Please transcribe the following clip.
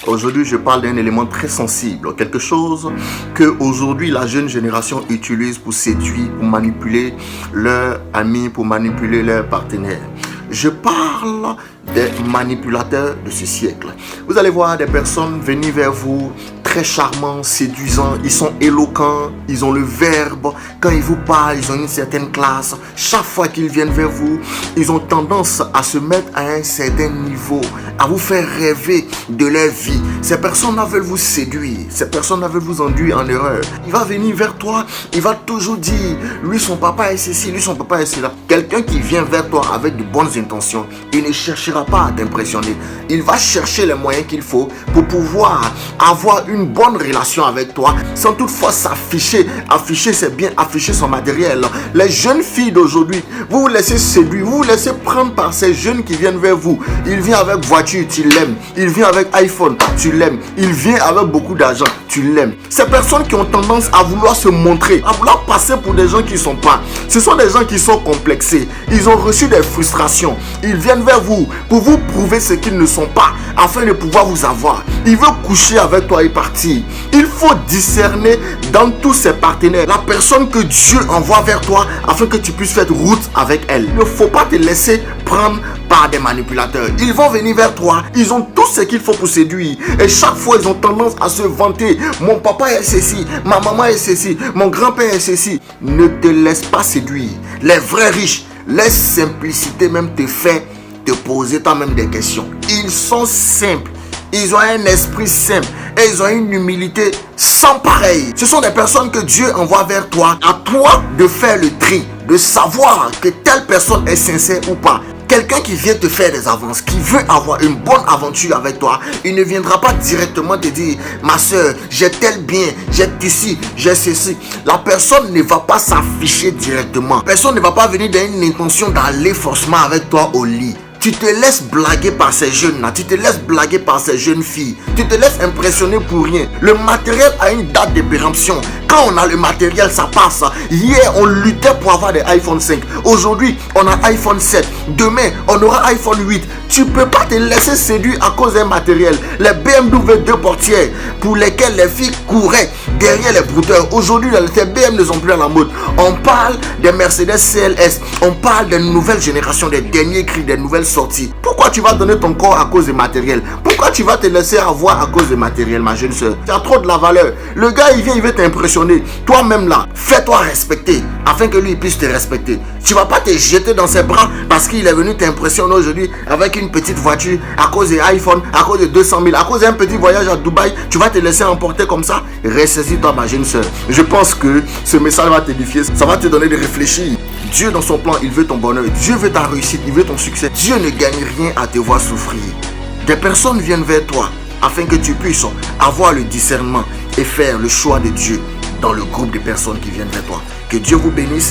Aujourd'hui, je parle d'un élément très sensible, quelque chose que aujourd'hui la jeune génération utilise pour séduire, pour manipuler leurs amis, pour manipuler leurs partenaires. Je parle des manipulateurs de ce siècle. Vous allez voir des personnes venir vers vous très charmants, séduisants, ils sont éloquents, ils ont le verbe, quand ils vous parlent, ils ont une certaine classe. Chaque fois qu'ils viennent vers vous, ils ont tendance à se mettre à un certain niveau, à vous faire rêver de leur vie. Ces personnes-là veulent vous séduire, ces personnes-là veulent vous induire en erreur. Il va venir vers toi, il va toujours dire, lui son papa est ceci, lui son papa est cela. Quelqu'un qui vient vers toi avec de bonnes intentions, il ne cherchera pas à t'impressionner. Il va chercher les moyens qu'il faut pour pouvoir avoir une bonne relation avec toi sans toutefois s'afficher. Afficher c'est bien, afficher son matériel. Les jeunes filles d'aujourd'hui, vous vous laissez séduire, vous vous laissez prendre par ces jeunes qui viennent vers vous. Il vient avec voiture, tu l'aimes. Il vient avec iPhone, tu l'aimes. Il vient avec beaucoup d'argent, tu l'aimes. Ces personnes qui ont tendance à vouloir se montrer, à vouloir passer pour des gens qui ne sont pas. Ce sont des gens qui sont complexés. Ils ont reçu des frustrations. Ils viennent vers vous pour vous prouver ce qu'ils ne sont pas, afin de pouvoir vous avoir. Il veut coucher avec toi et partir. Il faut discerner dans tous ses partenaires la personne que Dieu envoie vers toi afin que tu puisses faire route avec elle. Il ne faut pas te laisser prendre par des manipulateurs. Ils vont venir vers toi, ils ont tout ce qu'il faut pour séduire. Et chaque fois, ils ont tendance à se vanter. Mon papa est ceci, ma maman est ceci, mon grand-père est ceci. Ne te laisse pas séduire. Les vrais riches, laisse simplicité même te faire te poser toi-même des questions. Ils sont simples. Ils ont un esprit simple et ils ont une humilité sans pareil. Ce sont des personnes que Dieu envoie vers toi. À toi de faire le tri, de savoir que telle personne est sincère ou pas. Quelqu'un qui vient te faire des avances, qui veut avoir une bonne aventure avec toi, il ne viendra pas directement te dire, ma soeur, j'ai tel bien, j'ai ceci, j'ai ceci. La personne ne va pas s'afficher directement. Personne ne va pas venir dans une intention d'aller forcément avec toi au lit. Tu te laisses blaguer par ces jeunes-là, tu te laisses blaguer par ces jeunes filles, tu te laisses impressionner pour rien. Le matériel a une date de péremption. Quand on a le matériel, ça passe. Hier, on luttait pour avoir des iPhone 5. Aujourd'hui, on a iPhone 7. Demain, on aura iPhone 8. Tu ne peux pas te laisser séduire à cause d'un matériel. Les BMW 2 portières pour lesquelles les filles couraient derrière les brouteurs. Aujourd'hui, les BMW ne sont plus à la mode. On parle des Mercedes CLS. On parle des nouvelles générations, des derniers cris, des nouvelles sorties. Pourquoi tu vas donner ton corps à cause du matériel? Pourquoi tu vas te laisser avoir à cause du matériel, ma jeune soeur? Tu as trop de la valeur. Le gars, il vient, il veut t'impressionner. Toi-même là, fais-toi respecter afin que lui puisse te respecter. Tu vas pas te jeter dans ses bras parce qu'il est venu t'impressionner aujourd'hui avec une petite voiture à cause de iPhone, à cause de 200 000, à cause d'un petit voyage à Dubaï. Tu vas te laisser emporter comme ça? Ressaisis-toi, ma jeune soeur. Je pense que ce message va t'édifier. Ça va te donner de réfléchir. Dieu, dans son plan, il veut ton bonheur. Dieu veut ta réussite. Il veut ton succès. Dieu ne gagne rien à te voir souffrir. Des personnes viennent vers toi afin que tu puisses avoir le discernement et faire le choix de Dieu dans le groupe de personnes qui viennent vers toi. Que Dieu vous bénisse.